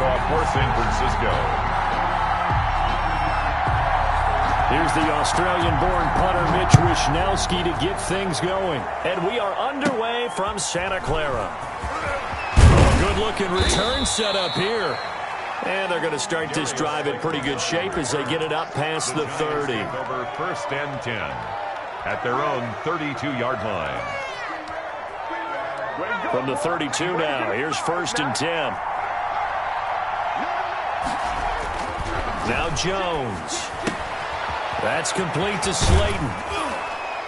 kickoff for San Francisco. Here's the Australian-born punter Mitch Wishnowsky to get things going. And we are underway from Santa Clara. Good-looking return set up here. And they're going to start this drive in pretty good shape as they get it up past the 30. Over 1st and 10 at their own 32-yard line. From the 32 now, here's 1st and 10. Now Jones. That's complete to Slayton.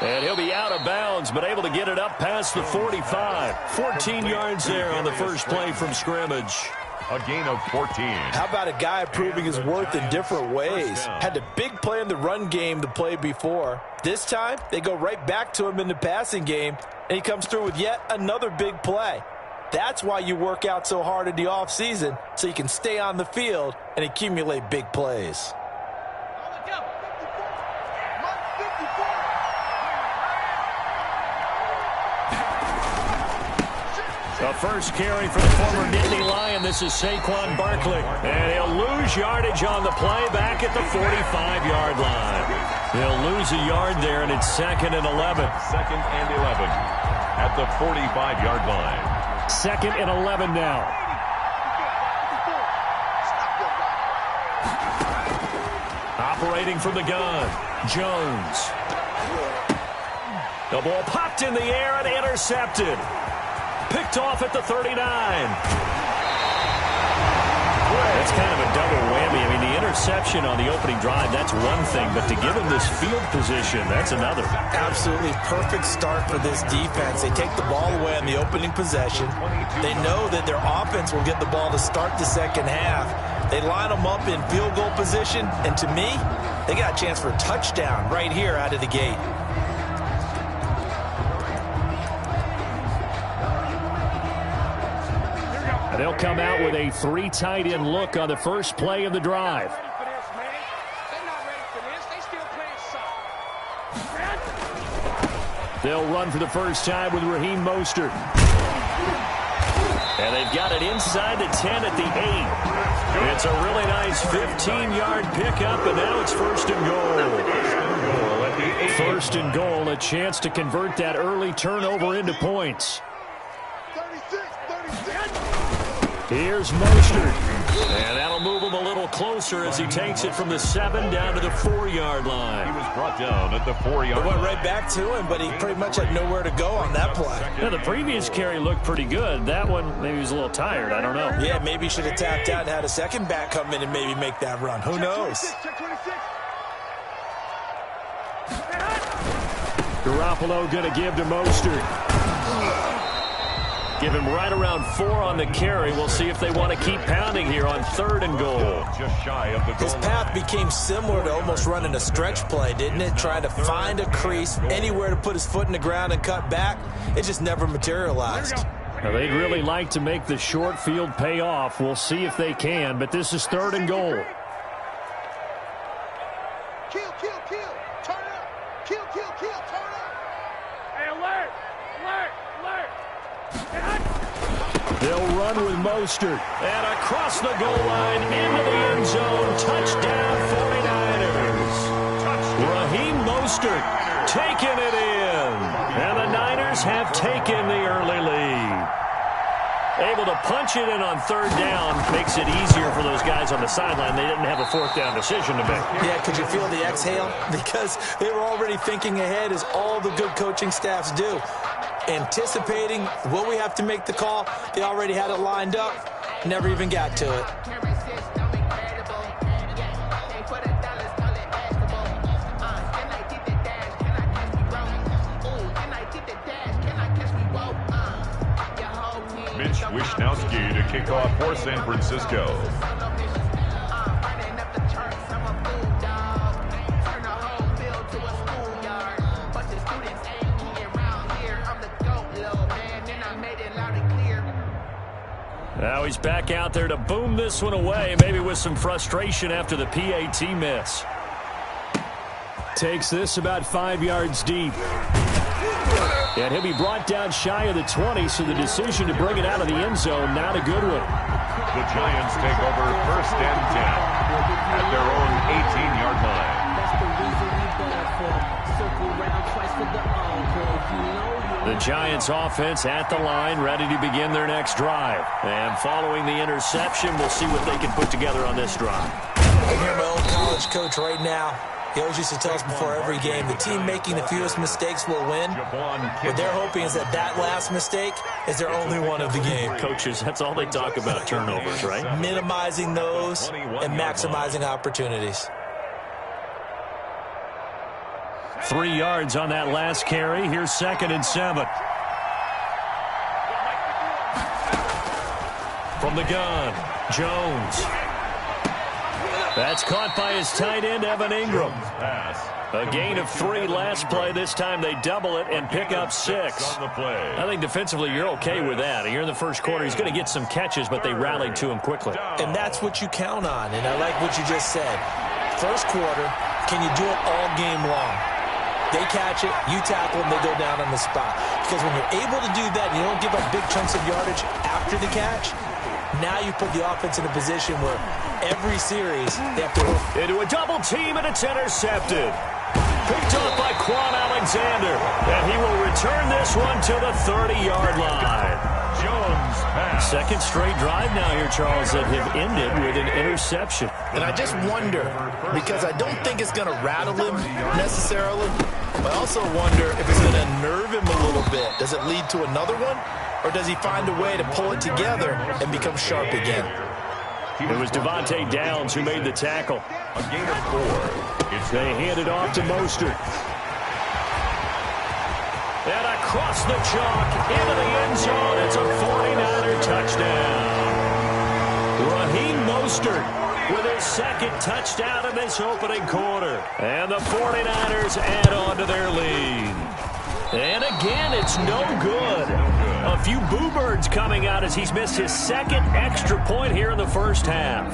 And he'll be out of bounds, but able to get it up past the 45. 14 yards there on the first play from scrimmage. A gain of 14. How about a guy proving his worth in different ways? Had a big play in the run game to play before. This time, they go right back to him in the passing game, and he comes through with yet another big play. That's why you work out so hard in the offseason, so you can stay on the field and accumulate big plays. The first carry for the former Nittany Lion. This is Saquon Barkley. And he'll lose yardage on the play back at the 45-yard line. He'll lose a yard there, and it's 2nd and 11. 2nd and 11 at the 45-yard line. 2nd and 11 now. Operating from the gun, Jones. The ball popped in the air and intercepted. Picked off at the 39. That's kind of a double whammy. I mean, the interception on the opening drive, that's one thing. But to give him this field position, that's another. Absolutely perfect start for this defense. They take the ball away on the opening possession. They know that their offense will get the ball to start the second half. They line them up in field goal position. And to me, they got a chance for a touchdown right here out of the gate. They'll come out with a 3 tight end look on the first play of the drive. They'll run for the first time with Raheem Mostert. And they've got it inside the 10 at the 8. It's a really nice 15-yard pickup, and now it's 1st and goal. 1st and goal, a chance to convert that early turnover into points. Here's Mostert. And that'll move him a little closer as he takes it from the 7 down to the 4-yard line. He was brought down at the 4-yard line. Went right back to him, but he pretty much had nowhere to go on that play. Yeah, the previous carry looked pretty good. That one, maybe he was a little tired. I don't know. Yeah, maybe he should have tapped out and had a second back come in and maybe make that run. Who knows? Garoppolo going to give to Mostert. Give him right around 4 on the carry. We'll see if they want to keep pounding here on 3rd and goal. Just shy of the goal. His path became similar to almost running a stretch play, didn't it? Trying to find a crease, anywhere to put his foot in the ground and cut back. It just never materialized. Now, they'd really like to make the short field pay off. We'll see if they can, but this is 3rd and goal. Kill. Turn up. Kill. Turn up. Hey, alert. They'll run with Mostert. And across the goal line into the end zone. Touchdown 49ers. Raheem Mostert taking it in. And the Niners have taken the early lead. Able to punch it in on 3rd down. Makes it easier for those guys on the sideline. They didn't have a 4th down decision to make. Yeah, could you feel the exhale? Because they were already thinking ahead, as all the good coaching staffs do. Anticipating, will we have to make the call? They already had it lined up. Never even got to it. Mitch Wishnowsky to kick off for San Francisco. Now he's back out there to boom this one away, maybe with some frustration after the PAT miss. Takes this about 5 yards deep. And he'll be brought down shy of the 20, so the decision to bring it out of the end zone, not a good one. The Giants take over 1st and 10 at their own 18-yard line. The Giants offense at the line, ready to begin their next drive. And following the interception, we'll see what they can put together on this drive. I hear my old college coach right now. He always used to tell us before every game, the team making the fewest mistakes will win. What they're hoping is that last mistake is their only one of the game. Coaches, that's all they talk about, turnovers, right? Minimizing those and maximizing opportunities. 3 yards on that last carry. Here's 2nd and 7. From the gun, Jones. That's caught by his tight end, Evan Ingram. A gain of 3 last play. This time they double it and pick up 6. I think defensively you're okay with that. You're in the first quarter. He's going to get some catches, but they rallied to him quickly. And that's what you count on. And I like what you just said. First quarter, can you do it all game long? They catch it, you tackle them, they go down on the spot. Because when you're able to do that and you don't give up big chunks of yardage after the catch, now you put the offense in a position where every series they have to work. Into a double team, and it's intercepted. Picked off by Quan Alexander. And he will return this one to the 30-yard line. Jones pass. Second straight drive now here, Charles, that have ended with an interception. And I just wonder, because I don't think it's going to rattle him necessarily, but I also wonder if it's going to nerve him a little bit. Does it lead to another one? Or does he find a way to pull it together and become sharp again? It was Devontae Downs who made the tackle. A gain of 4. They hand it off to Mostert. And across the chalk, into the end zone. It's a 49er touchdown. Raheem Mostert with his 2nd touchdown in this opening quarter. And the 49ers add on to their lead. And again, it's no good. A few boo birds coming out as he's missed his 2nd extra point here in the first half.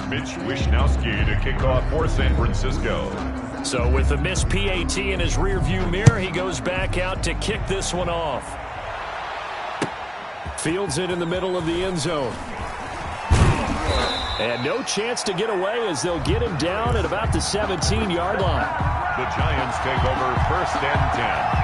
Mitch Wishnowsky to kick off for San Francisco. So with the missed PAT in his rearview mirror, he goes back out to kick this one off. Fields it in the middle of the end zone. And no chance to get away as they'll get him down at about the 17-yard line. The Giants take over 1st and 10.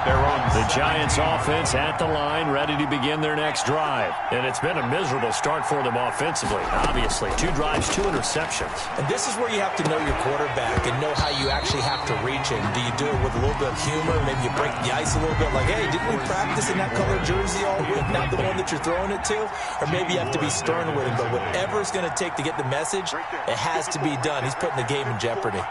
Their own. The Giants offense at the line, ready to begin their next drive. And it's been a miserable start for them offensively, obviously. 2 drives, 2 interceptions. And this is where you have to know your quarterback and know how you actually have to reach him. Do you do it with a little bit of humor? Maybe you break the ice a little bit like, hey, didn't we practice in that colored jersey all week? Not the one that you're throwing it to? Or maybe you have to be stern with him. But whatever it's going to take to get the message, it has to be done. He's putting the game in jeopardy.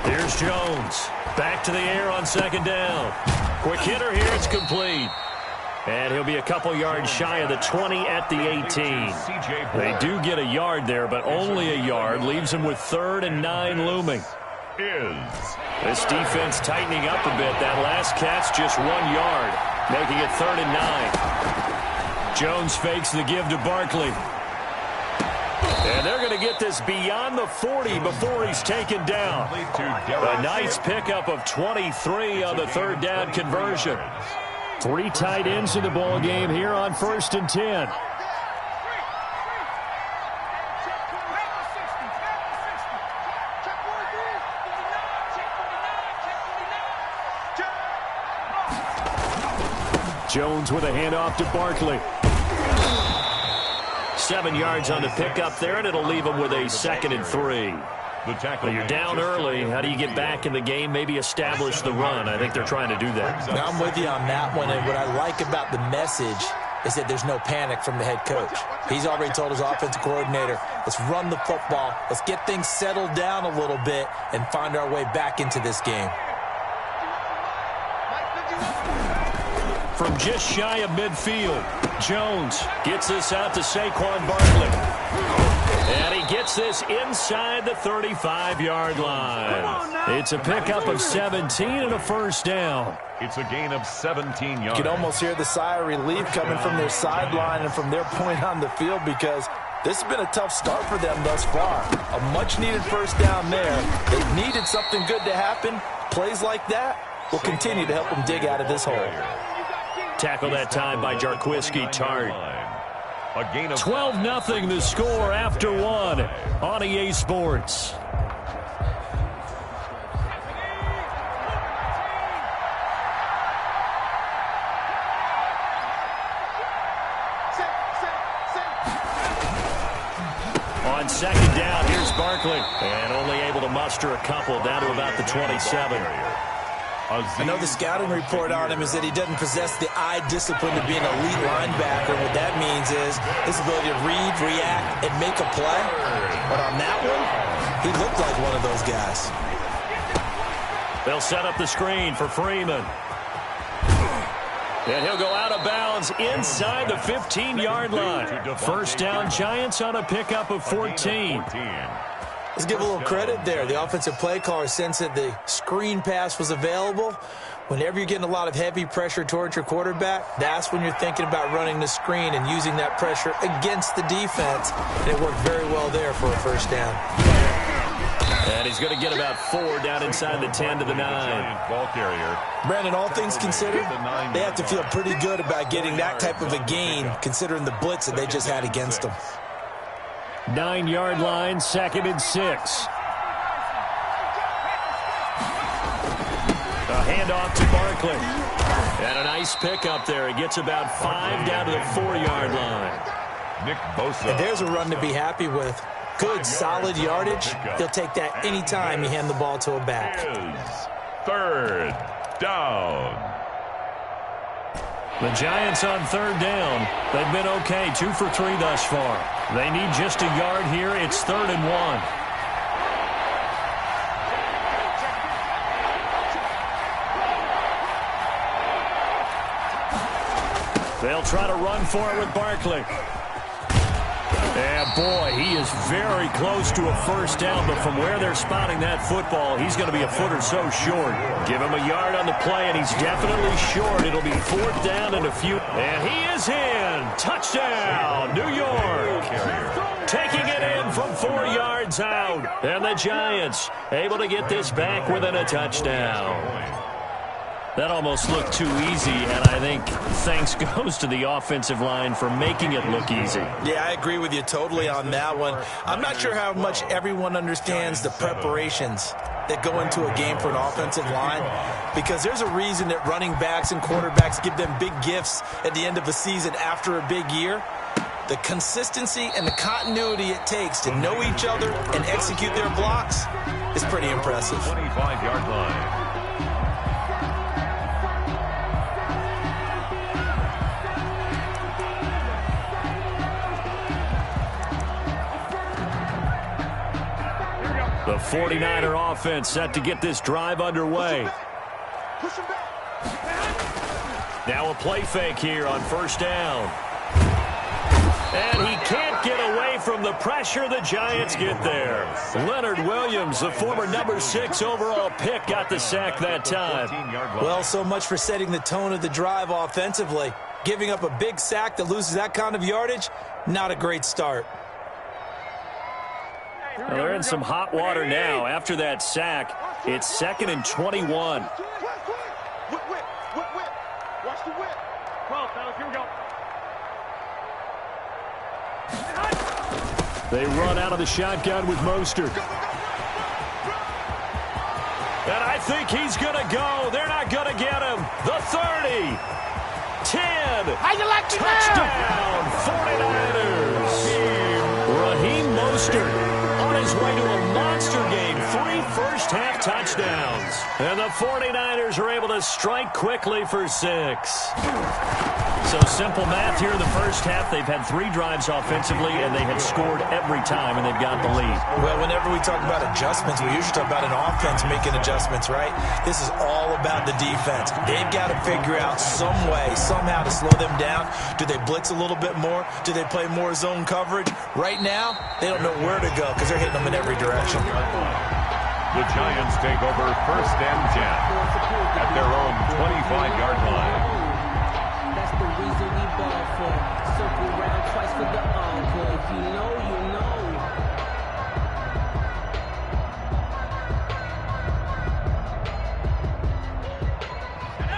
Here's Jones. Back to the air on 2nd down. Quick hitter here. It's complete. And he'll be a couple yards shy of the 20 at the 18. They do get a yard there, but only a yard. Leaves them with 3rd and 9 looming. This defense tightening up a bit. That last catch just 1 yard, making it 3rd and 9. Jones fakes the give to Barkley. And they're going to get this beyond the 40 before he's taken down. A nice pickup of 23 on the 3rd down conversion. 3 tight ends in the ball game here on 1st and 10. Jones with a handoff to Barkley. 7 yards on the pickup there, and it'll leave them with a 2nd and 3. Well, you're down early. How do you get back in the game? Maybe establish the run. I think they're trying to do that. Now, I'm with you on that one, and what I like about the message is that there's no panic from the head coach. He's already told his offensive coordinator, let's run the football, let's get things settled down a little bit and find our way back into this game. From just shy of midfield, Jones gets this out to Saquon Barkley. And he gets this inside the 35-yard line. It's a pickup of 17 and a first down. It's a gain of 17 yards. You can almost hear the sigh of relief coming from their sideline and from their point on the field, because this has been a tough start for them thus far. A much-needed first down there. They needed something good to happen. Plays like that will continue to help them dig out of this hole. Tackle that time by Jarquiski Tart. A gain of 12-0 the score after one on EA Sports. On second down, here's Barkley. And only able to muster a couple down to about the 27. I know the scouting report on him is that he doesn't possess the eye discipline to be an elite linebacker. What that means is his ability to read, react, and make a play. But on that one, he looked like one of those guys. They'll set up the screen for Freeman. And he'll go out of bounds inside the 15-yard line. First down, Giants on a pickup of 14. Let's give a little credit there. The offensive play caller sensed that the screen pass was available. Whenever you're getting a lot of heavy pressure towards your quarterback, that's when you're thinking about running the screen and using that pressure against the defense. And it worked very well there for a first down. And he's going to get about 4 down inside the 10 to the 9. Ball carrier. Brandon, all things considered, they have to feel pretty good about getting that type of a gain, considering the blitz that they just had against them. 9-yard line, 2nd and 6. A handoff to Barkley. And a nice pickup there. He gets about 5 down to the 4-yard line. Nick Bosa. And there's a run to be happy with. Good, solid yardage. He'll take that any time you hand the ball to a back. Third down. The Giants on third down. They've been okay, 2 for 3 thus far. They need just a yard here. It's 3rd and 1. They'll try to run for it with Barkley. And boy, he is very close to a first down, but from where they're spotting that football, he's going to be a foot or so short. Give him a yard on the play, and he's definitely short. It'll be 4th down and a few. And he is in. Touchdown, New York. Taking it in from 4 yards out. And the Giants able to get this back within a touchdown. That almost looked too easy, and I think thanks goes to the offensive line for making it look easy. Yeah, I agree with you totally on that one. I'm not sure how much everyone understands the preparations that go into a game for an offensive line, because there's a reason that running backs and quarterbacks give them big gifts at the end of a season after a big year. The consistency and the continuity it takes to know each other and execute their blocks is pretty impressive. 25-yard line. The 49er offense set to get this drive underway. Now a play fake here on first down. And he can't get away from the pressure. The Giants get there. Leonard Williams, the former number 6 overall pick, got the sack that time. Well, so much for setting the tone of the drive offensively. Giving up a big sack that loses that kind of yardage, not a great start. Well, they're in some hot water now. After that sack, it's 2nd and 21. Watch the whip. 12, fellas, here we go. They run out of the shotgun with Mostert. And I think he's going to go. They're not going to get him. The 30. 10. How you like Touchdown, 49ers. Raheem Mostert on his way to a monster game. 3 first-half touchdowns. And the 49ers are able to strike quickly for 6. So simple math here in the first half. They've had 3 drives offensively, and they have scored every time, and they've got the lead. Well, whenever we talk about adjustments, we usually talk about an offense making adjustments, right? This is all about the defense. They've got to figure out some way, somehow to slow them down. Do they blitz a little bit more? Do they play more zone coverage? Right now, they don't know where to go because they're hitting them in every direction. The Giants take over 1st and 10 at their own 25-yard line. That's the reason we ball for. Circle round twice for the encore. If you know, you know.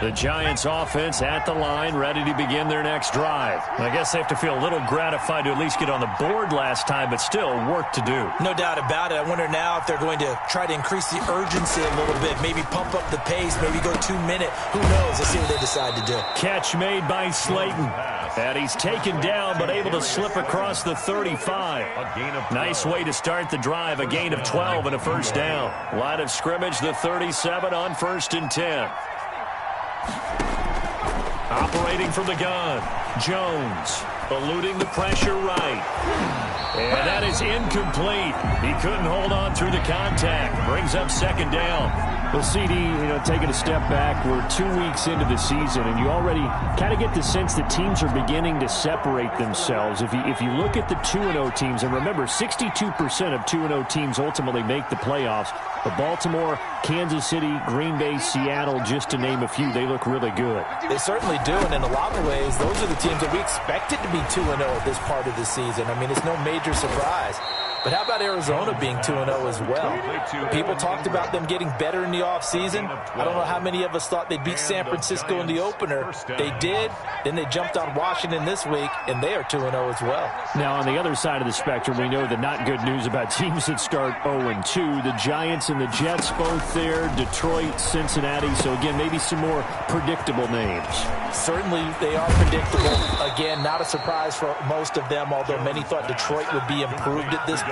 The Giants offense at the line, ready to begin their next drive. I guess they have to feel a little gratified to at least get on the board last time, but still work to do. No doubt about it. I wonder now if they're going to try to increase the urgency a little bit, maybe pump up the pace, maybe go 2-minute. Who knows? Let's see what they decide to do. Catch made by Slayton. And he's taken down, but able to slip across the 35. Nice way to start the drive. A gain of 12 and a first down. Line of scrimmage, the 37 on 1st and 10. Operating from the gun, Jones, eluding the pressure right. And that is incomplete. He couldn't hold on through the contact. Brings up 2nd down. Well, CD, taking a step back, we're 2 weeks into the season, and you already kind of get the sense that teams are beginning to separate themselves. If you look at the 2-0 teams, and remember, 62% of 2-0 teams ultimately make the playoffs. But Baltimore, Kansas City, Green Bay, Seattle, just to name a few, they look really good. They certainly do, and in a lot of ways, those are the teams that we expected to be 2-0 at this part of the season. I mean, it's no major surprise. But how about Arizona being 2-0 as well? People talked about them getting better in the offseason. I don't know how many of us thought they'd beat San Francisco in the opener. They did. Then they jumped on Washington this week, and they are 2-0 as well. Now, on the other side of the spectrum, we know the not good news about teams that start 0-2. The Giants and the Jets both there. Detroit, Cincinnati. So, again, maybe some more predictable names. Certainly, they are predictable. Again, not a surprise for most of them, although many thought Detroit would be improved at this point.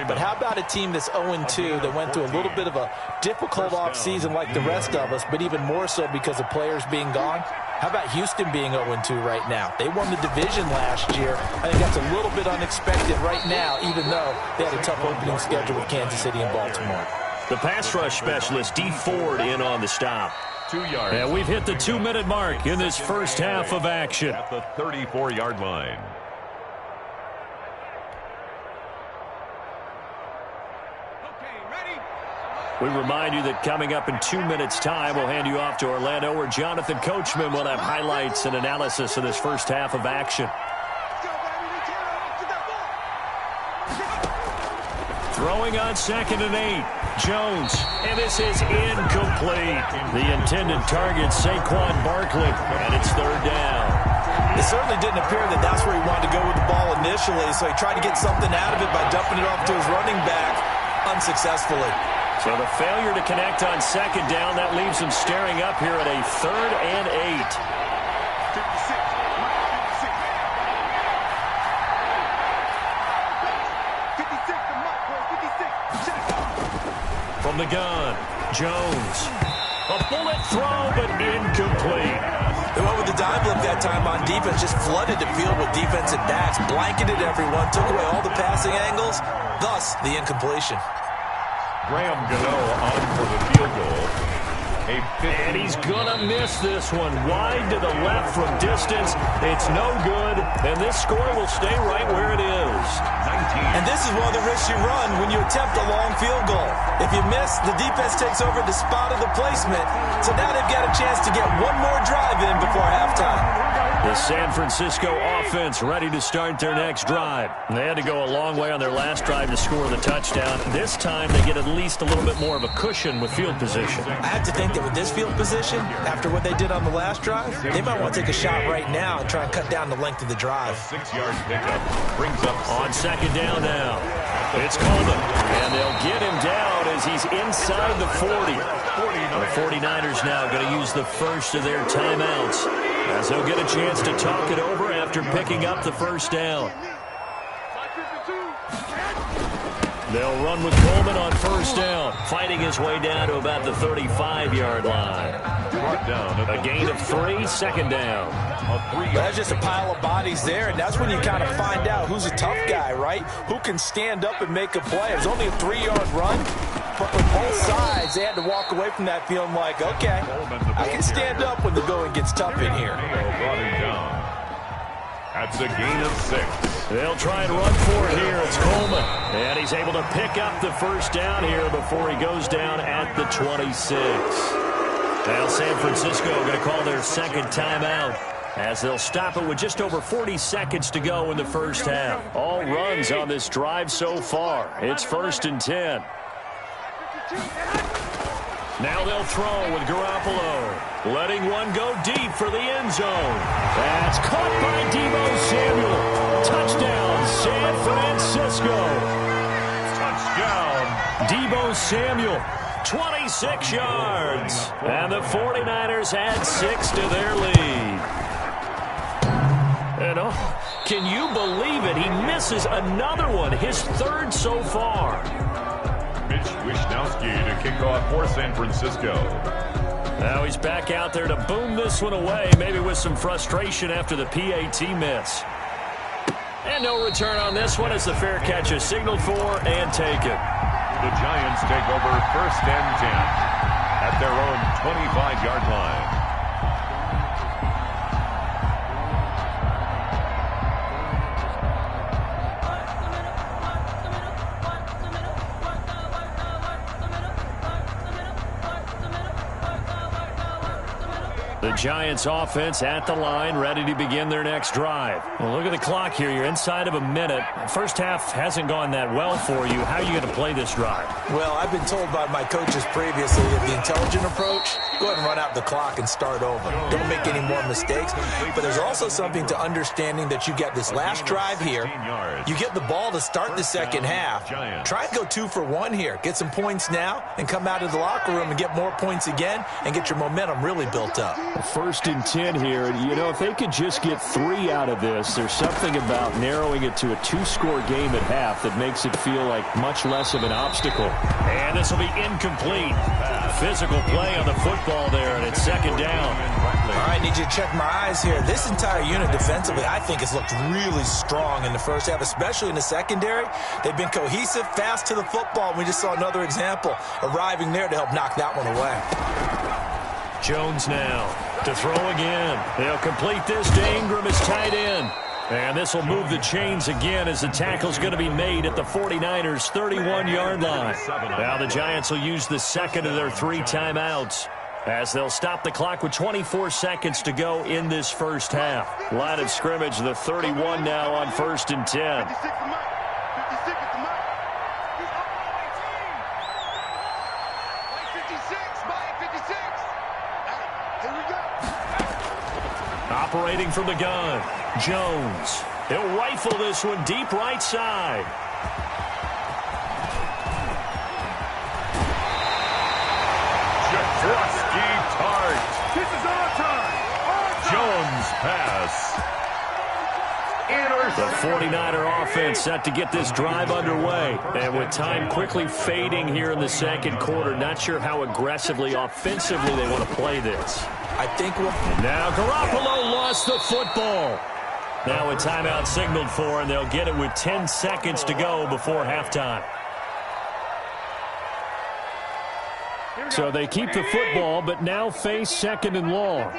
But how about a team that's 0-2 that went through a little bit of a difficult offseason like the rest of us, but even more so because of players being gone? How about Houston being 0-2 right now? They won the division last year. I think that's a little bit unexpected right now, even though they had a tough opening schedule with Kansas City and Baltimore. The pass rush specialist, D. Ford, in on the stop. 2 yards. And we've hit the 2-minute mark in this first half of action. At the 34-yard line. We remind you that coming up in 2 minutes' time, we'll hand you off to Orlando, where Jonathan Coachman will have highlights and analysis of this first half of action. Throwing on 2nd and 8. Jones, and this is incomplete. The intended target, Saquon Barkley, and it's 3rd down. It certainly didn't appear that that's where he wanted to go with the ball initially, so he tried to get something out of it by dumping it off to his running back unsuccessfully. So the failure to connect on 2nd down, that leaves him staring up here at a 3rd and 8. From the gun, Jones. A bullet throw, but incomplete. They went with the dime look that time on defense, just flooded the field with defensive backs, blanketed everyone, took away all the passing angles, thus the incompletion. Graham Gano on for the field goal. And he's going to miss this one. Wide to the left from distance. It's no good, and this score will stay right where it is. 19. And this is one of the risks you run when you attempt a long field goal. If you miss, the defense takes over the spot of the placement. So now they've got a chance to get one more drive in before halftime. The San Francisco offense ready to start their next drive. They had to go a long way on their last drive to score the touchdown. This time they get at least a little bit more of a cushion with field position. I have to think that with this field position, after what they did on the last drive, they might want to take a shot right now and try and cut down the length of the drive. 6-yard pickup brings up on 2nd down now. It's Coleman, and they'll get him down as he's inside the 40. The 49ers now going to use the first of their timeouts, as they'll get a chance to talk it over after picking up the first down. They'll run with Coleman on 1st down, fighting his way down to about the 35-yard line. brought down. A gain of 3, second down. That's just a pile of bodies there, and that's when you kind of find out who's a tough guy, right? Who can stand up and make a play. It was only a 3-yard run, but with both sides, they had to walk away from that feeling like, okay, I can stand up when the going gets tough in here. Brought him down. That's a gain of 6. They'll try and run for it here. It's Coleman. And he's able to pick up the first down here before he goes down at the 26. Now San Francisco going to call their second timeout as they'll stop it with just over 40 seconds to go in the first half. All runs on this drive so far. It's 1st and 10. Now they'll throw with Garoppolo, letting one go deep for the end zone. That's caught by Deebo Samuel. Touchdown, San Francisco. Touchdown. Deebo Samuel, 26 yards. And the 49ers add 6 to their lead. And can you believe it? He misses another one, his 3rd so far. Mitch Wishnowsky to kick off for San Francisco. Now he's back out there to boom this one away, maybe with some frustration after the PAT miss. And no return on this one as the fair catch is signaled for and taken. The Giants take over 1st and 10 at their own 25-yard line. The Giants offense at the line, ready to begin their next drive. Well, look at the clock here. You're inside of a minute. First half hasn't gone that well for you. How are you going to play this drive? Well, I've been told by my coaches previously that the intelligent approach, go ahead and run out the clock and start over. Don't make any more mistakes. But there's also something to understanding that you get this last drive here. You get the ball to start the second half. Try and go 2 for 1 here. Get some points now and come out of the locker room and get more points again and get your momentum really built up. 1st and 10 here. And, you know, if they could just get 3 out of this, there's something about narrowing it to a 2-score game at half that makes it feel like much less of an obstacle. And this will be incomplete. Physical play on the football there, and it's 2nd down. All right, need you to check my eyes here. This entire unit defensively, I think, has looked really strong in the first half, especially in the secondary. They've been cohesive, fast to the football, and we just saw another example arriving there to help knock that one away. Jones now to throw again. They'll complete this to Ingram as tight end. And this will move the chains again as the tackle's going to be made at the 49ers' 31-yard line. Now the Giants will use the second of their 3 timeouts as they'll stop the clock with 24 seconds to go in this first half. Line of scrimmage, the 31 now on 1st and 10. Operating from the gun, Jones. He'll rifle this one deep right side. Jaworski Tart. This is our time. Jones pass. The 49er offense set to get this drive underway. And with time quickly fading here in the second quarter, not sure how aggressively, offensively they want to play this. I think we'll... Now Garoppolo lost the football. Now a timeout signaled for, and they'll get it with 10 seconds to go before halftime. So they keep the football, but now face 2nd and long.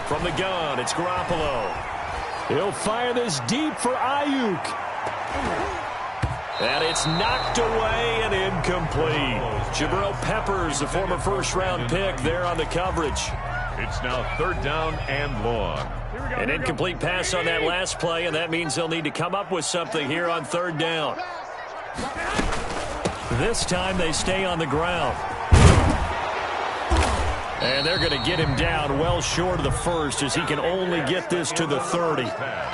From the gun, it's Garoppolo. He'll fire this deep for Ayuk. And it's knocked away and incomplete. Jabril Peppers, the former first-round pick, there on the coverage. It's now 3rd down and long. An incomplete pass on that last play, and that means they'll need to come up with something here on 3rd down. This time they stay on the ground. And they're going to get him down well short of the first as he can only get this to the 30.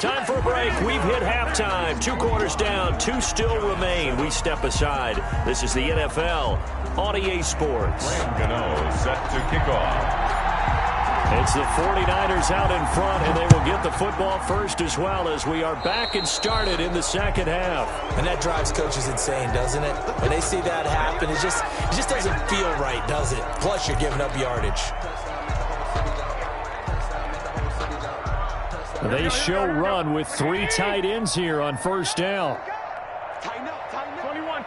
Time for a break. We've hit halftime. 2 quarters down. 2 still remain. We step aside. This is the NFL on EA Sports. Graham Gano set to kick off. It's the 49ers out in front, and they will get the football first as well as we are back and started in the second half. And that drives coaches insane, doesn't it? When they see that happen, it just doesn't feel right, does it? Plus, you're giving up yardage. They show run with 3 tight ends here on first down. Tighten up, tighten up. 21.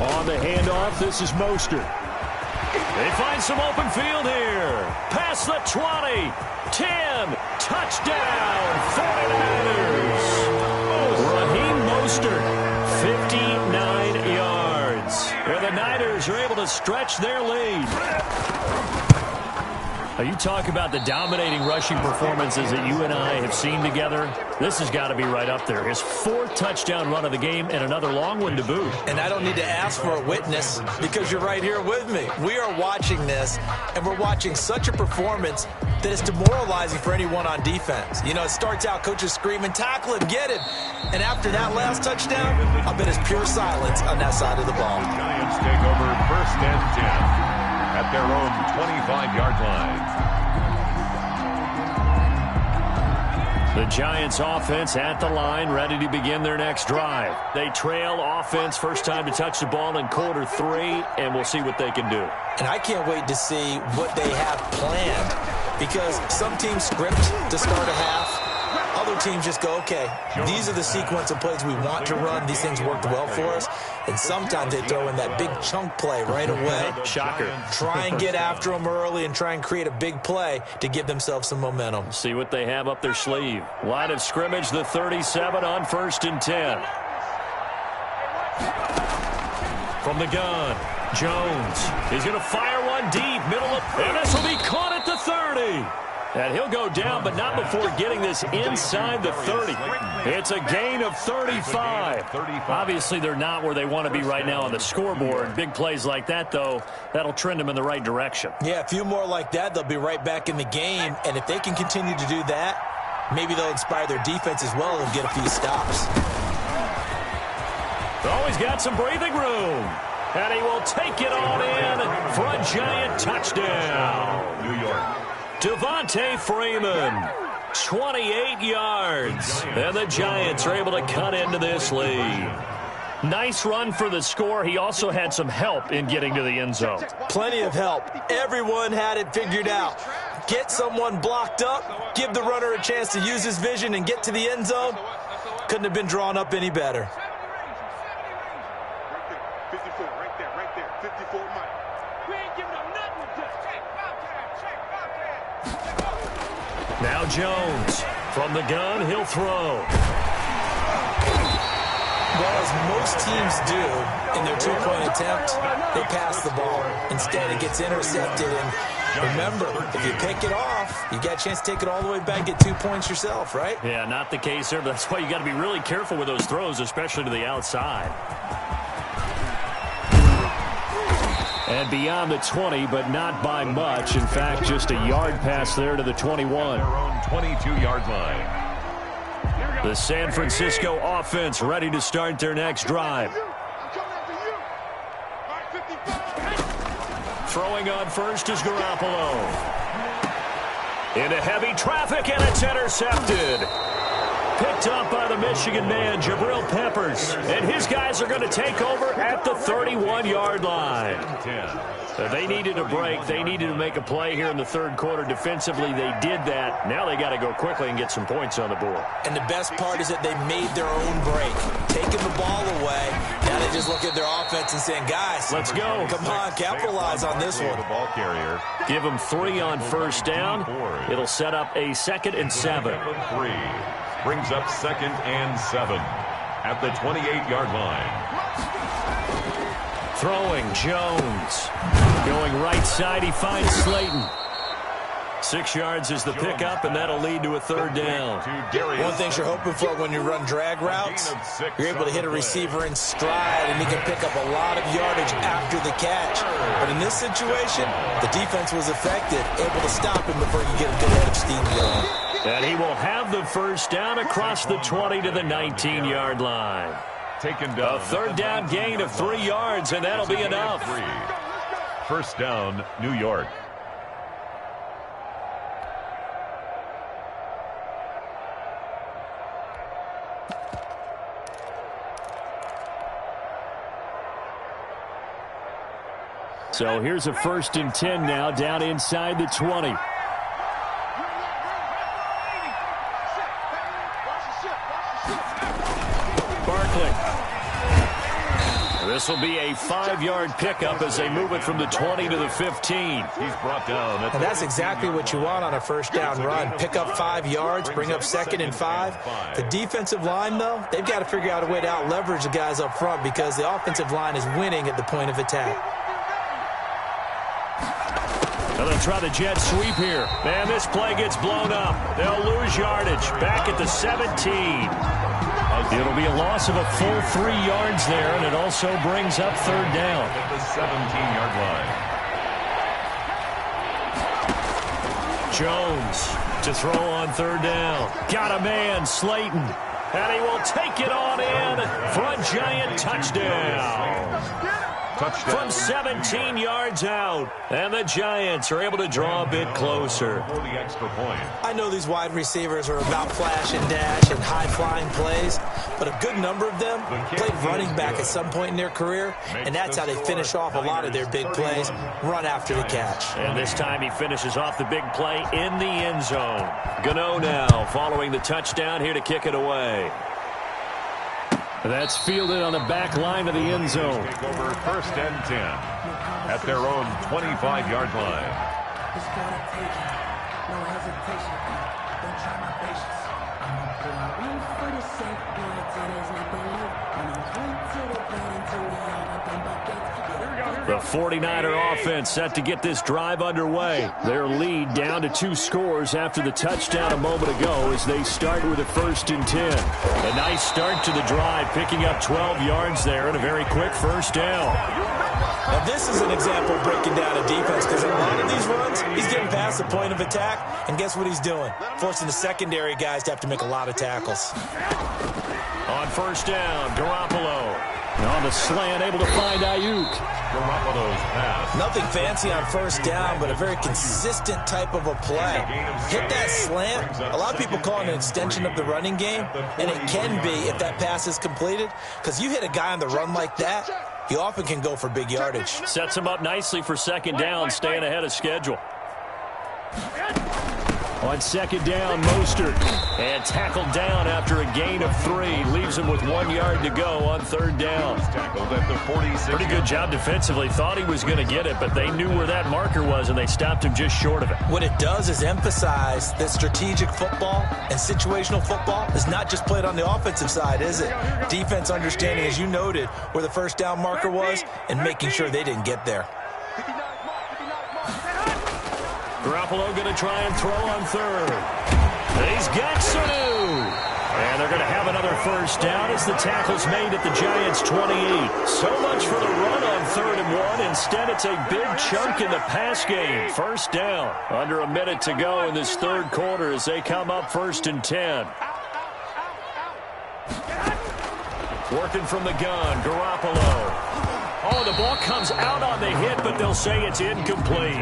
On the handoff, this is Mostert. They find some open field here. Past the 20, 10, touchdown, 49ers. Raheem Mostert, 59 yards. And the Niners are able to stretch their lead. Now, you talk about the dominating rushing performances that you and I have seen together. This has got to be right up there. His 4th touchdown run of the game and another long one to boot. And I don't need to ask for a witness because you're right here with me. We are watching this, and we're watching such a performance that is demoralizing for anyone on defense. You know, it starts out coaches screaming, tackle him, get him. And after that last touchdown, I bet it's pure silence on that side of the ball. The Giants take over first and 10 at their own 25-yard line. The Giants offense at the line, ready to begin their next drive. They trail offense, first time to touch the ball in quarter 3, and we'll see what they can do. And I can't wait to see what they have planned because some teams script to start a half. Other teams just go, okay, these are the sequence of plays we want to run. These things worked well for us. And sometimes they throw in that big chunk play right away. Shocker. Try and get after them early and try and create a big play to give themselves some momentum. See what they have up their sleeve. Line of scrimmage, the 37 on first and 10. From the gun, Jones. He's going to fire one deep, middle of, and this will be caught at the 30. And he'll go down, but not before getting this inside the 30. It's a gain of 35. Obviously, they're not where they want to be right now on the scoreboard. Big plays like that, though, that'll trend them in the right direction. Yeah, a few more like that, they'll be right back in the game. And if they can continue to do that, maybe they'll inspire their defense as well and get a few stops. Oh, he's got some breathing room. And he will take it on in for a giant touchdown. New York. Devontae Freeman, 28 yards. And the Giants are able to cut into this lead. Nice run for the score. He also had some help in getting to the end zone. Plenty of help. Everyone had it figured out. Get someone blocked up, give the runner a chance to use his vision and get to the end zone. Couldn't have been drawn up any better. 54, right there. 54, Mike. We ain't giving up nothing with this. Now Jones from the gun, he'll throw. Well, as most teams do in their two-point attempt, they pass the ball. Instead, it gets intercepted. And remember, if you pick it off, you got a chance to take it all the way back, get 2 points yourself, right? Yeah, not the case there. But that's why you got to be really careful with those throws, especially to the outside. And beyond the 20, but not by much. In fact, just a yard pass there to the 21. Their own 22-yard line. The San Francisco offense ready to start their next drive. Throwing on first is Garoppolo. Into heavy traffic, and it's intercepted. Picked up by the Michigan man, Jabril Peppers. And his guys are going to take over at the 31-yard line. They needed a break. They needed to make a play here in the third quarter. Defensively, they did that. Now they got to go quickly and get some points on the board. And the best part is that they made their own break, taking the ball away. Now they just look at their offense and saying, guys, let's go. Come on, capitalize on this one. The ball carrier. Give them 3 on first down. It'll set up a 2nd and 7. 3 brings up 2nd and 7 at the 28-yard line. Throwing, Jones. Going right side, he finds Slayton. 6 yards is the pickup, and that'll lead to a 3rd down. One thing you're hoping for when you run drag routes, you're able to hit a receiver in stride, and he can pick up a lot of yardage after the catch. But in this situation, the defense was effective, able to stop him before he could get a good head of steam going. And he will have the first down across the 20 to the 19-yard line. Taken down. A 3rd down gain of 3 yards, and that'll be enough. First down, New York. So here's a 1st and 10 now, down inside the 20. Barkley. This will be a 5-yard pickup as they move it from the 20 to the 15. He's brought down. And that's exactly what you want on a first down run. Pick up 5 yards, bring up 2nd and 5. The defensive line, though, they've got to figure out a way to out-leverage the guys up front because the offensive line is winning at the point of attack. Now they'll try the jet sweep here. Man, this play gets blown up. They'll lose yardage. Back at the 17. It'll be a loss of a full 3 yards there, and it also brings up 3rd down. At the 17-yard line. Jones to throw on 3rd down. Got a man, Slayton. And he will take it on in for a giant touchdown. From 17 yards out. And the Giants are able to draw a bit closer. For the extra point. I know these wide receivers are about flash and dash and high-flying plays, but a good number of them played running back at some point in their career, and that's how they finish off a lot of their big plays, run after the catch. And this time he finishes off the big play in the end zone. Gano now following the touchdown here to kick it away. That's fielded on the back line of the end zone. Take over 1st and 10 at their own 25-yard line. No hesitation. Don't try my patience. I'm gonna pull out one for the safe boy. Today's not the loop. And I'm going to the bed until we all up in buckets. The 49er offense set to get this drive underway. Their lead down to 2 scores after the touchdown a moment ago as they start with a 1st and 10. A nice start to the drive, picking up 12 yards there and a very quick 1st down. Now, this is an example of breaking down a defense because in a lot of these runs, he's getting past the point of attack, and guess what he's doing? Forcing the secondary guys to have to make a lot of tackles. On 1st down, Garoppolo. On the slant, able to find Ayuk. Garoppolo's pass. Nothing fancy on 1st down, but a very consistent type of a play. Hit that slant. A lot of people call it an extension of the running game, and it can be if that pass is completed, because you hit a guy on the run like that, he often can go for big yardage. Sets him up nicely for 2nd down, staying ahead of schedule. On 2nd down, Mostert. And tackled down after a gain of 3. Leaves him with 1 yard to go on 3rd down. Tackled at the 46. Pretty good job defensively. Thought he was going to get it, but they knew where that marker was, and they stopped him just short of it. What it does is emphasize that strategic football and situational football is not just played on the offensive side, is it? Defense understanding, as you noted, where the 1st down marker was and making sure they didn't get there. Garoppolo going to try and throw on 3rd. He's got Sanu. And they're going to have another 1st down as the tackle's made at the Giants' 28. So much for the run on 3rd and 1. Instead, it's a big chunk in the pass game. 1st down. Under a minute to go in this 3rd quarter as they come up 1st and 10. Working from the gun, Garoppolo. Oh, the ball comes out on the hit, but they'll say it's incomplete.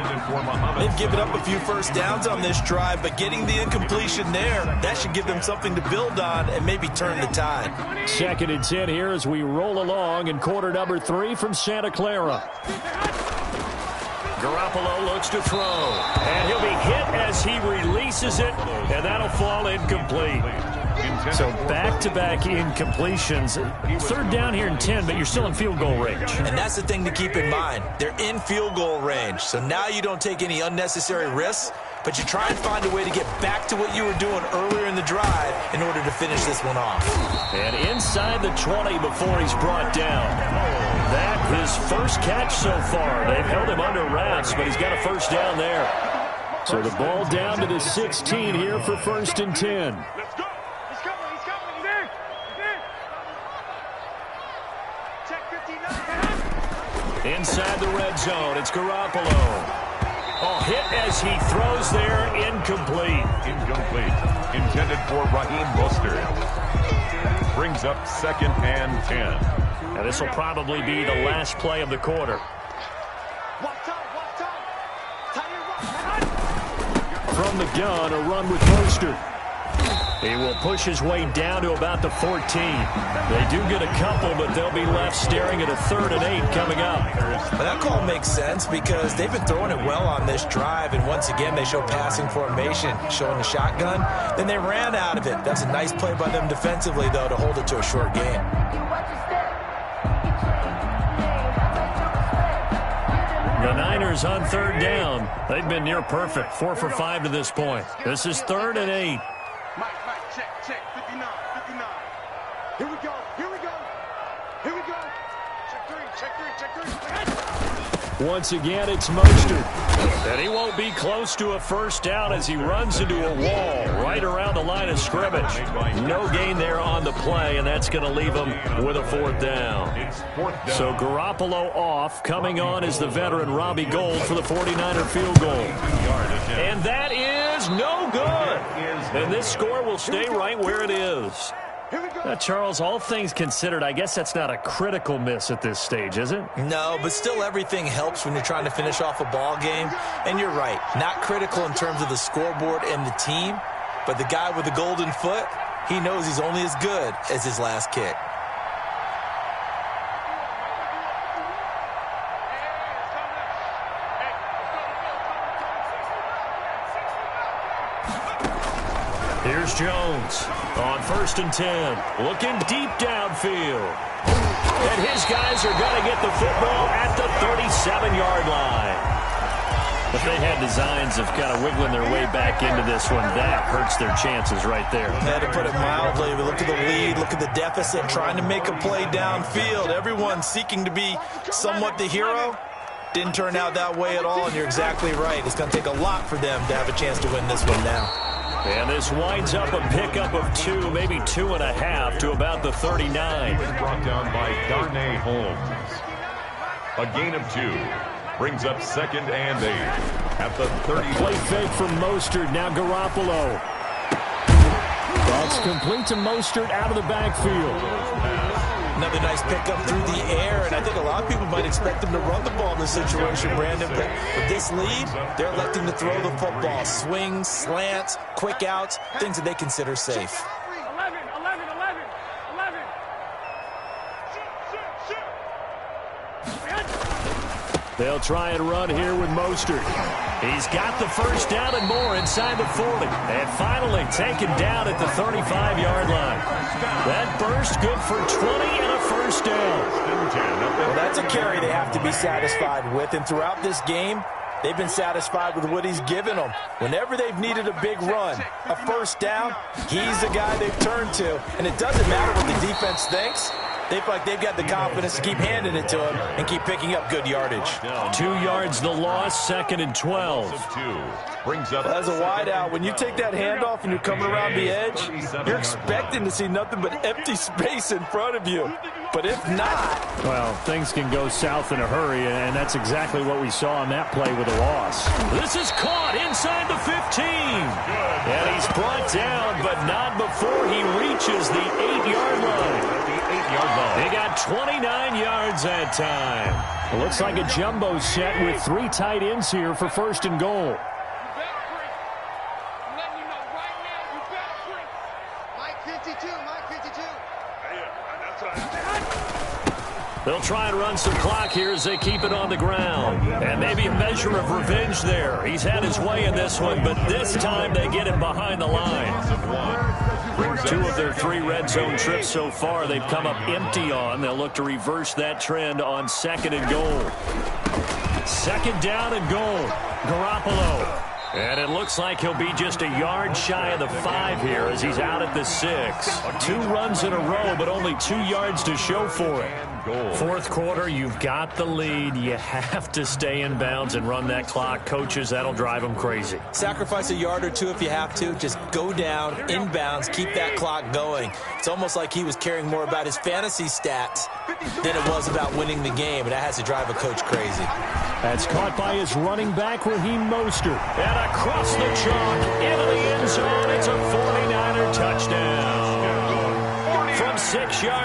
They've given up a few 1st downs on this drive, but getting the incompletion there, that should give them something to build on and maybe turn the tide. 2nd and 10 here as we roll along in quarter number 3 from Santa Clara. Garoppolo looks to throw, and he'll be hit as he releases it, and that'll fall incomplete. So back-to-back incompletions. 3rd down here in 10, but you're still in field goal range. And that's the thing to keep in mind. They're in field goal range. So now you don't take any unnecessary risks, but you try and find a way to get back to what you were doing earlier in the drive in order to finish this one off. And inside the 20 before he's brought down. That his 1st catch so far. They've held him under wraps, but he's got a 1st down there. So the ball down to the 16 here for 1st and 10. Inside the red zone, it's Garoppolo. Oh, hit as he throws there, incomplete. Incomplete. Intended for Raheem Mostert. Brings up 2nd and 10. Now this will probably be the last play of the quarter. What time? from the gun, a run with Mostert. He will push his way down to about the 14. They do get a couple, but they'll be left staring at a 3rd and 8 coming up. But that call makes sense because they've been throwing it well on this drive, and once again they show passing formation, showing the shotgun. Then they ran out of it. That's a nice play by them defensively, though, to hold it to a short game. The Niners on 3rd down. They've been near perfect, 4 for 5 to this point. This is 3rd and 8. Mike, check, 59. Here we go. Check three. Once again, it's Mostert. And he won't be close to a first down as he runs into a wall right around the line of scrimmage. No gain there on the play, and that's going to leave him with a 4th down. So Garoppolo off. Coming on is the veteran Robbie Gould for the 49er field goal. And that is no good. And this score will stay right where it is. Now, Charles, all things considered, I guess that's not a critical miss at this stage, is it? No, but still everything helps when you're trying to finish off a ball game. And you're right, not critical in terms of the scoreboard and the team, but the guy with the golden foot, he knows he's only as good as his last kick. Here's Jones on 1st and 10, looking deep downfield. And his guys are going to get the football at the 37-yard line. But they had designs of kind of wiggling their way back into this one. That hurts their chances right there. To put it mildly, but look at the lead, look at the deficit, trying to make a play downfield. Everyone seeking to be somewhat the hero. Didn't turn out that way at all, and you're exactly right. It's going to take a lot for them to have a chance to win this one now. And this winds up a pickup of 2, maybe 2.5 to about the 39. Brought down by Darnay Holmes. A gain of 2 brings up 2nd and 8 at the 30. Play fake from Mostert. Now Garoppolo. That's complete to Mostert out of the backfield. Another nice pickup through the air, and I think a lot of people might expect them to run the ball in this situation, Brandon. But with this lead, they're electing to throw the football. Swings, slants, quick outs, things that they consider safe. 11. They'll try and run here with Mostert. He's got the first down and more inside the 40. And finally taken down at the 35-yard line. That burst good for 20 and a first down. Well, that's a carry they have to be satisfied with. And throughout this game, they've been satisfied with what he's given them. Whenever they've needed a big run, a first down, he's the guy they've turned to. And it doesn't matter what the defense thinks. They feel like they've got the confidence to keep handing it to him and keep picking up good yardage. 2 yards the loss, 2nd and 12. Brings up as a wide out, when you take that handoff and you're coming around the edge, you're expecting to see nothing but empty space in front of you. But if not, well, things can go south in a hurry, and that's exactly what we saw on that play with a loss. This is caught inside the 15. And he's brought down, but not before he reaches the 8-yard line. He got 29 yards that time. It looks like a jumbo set with 3 tight ends here for 1st and goal. They'll try and run some clock here as they keep it on the ground. And maybe a measure of revenge there. He's had his way in this one, but this time they get him behind the line. 2 of their 3 red zone trips so far they've come up empty on. They'll look to reverse that trend on 2nd and goal. 2nd down and goal. Garoppolo. And it looks like he'll be just a yard shy of the 5 here as he's out at the 6. 2 runs in a row, but only 2 yards to show for it. 4th quarter, you've got the lead. You have to stay in bounds and run that clock. Coaches, that'll drive them crazy. Sacrifice a yard or 2 if you have to. Just go down, inbounds, keep that clock going. It's almost like he was caring more about his fantasy stats than it was about winning the game, and that has to drive a coach crazy. That's caught by his running back, Raheem Mostert. And across the chalk, into the end zone. It's a 49er touchdown. From 6 yards.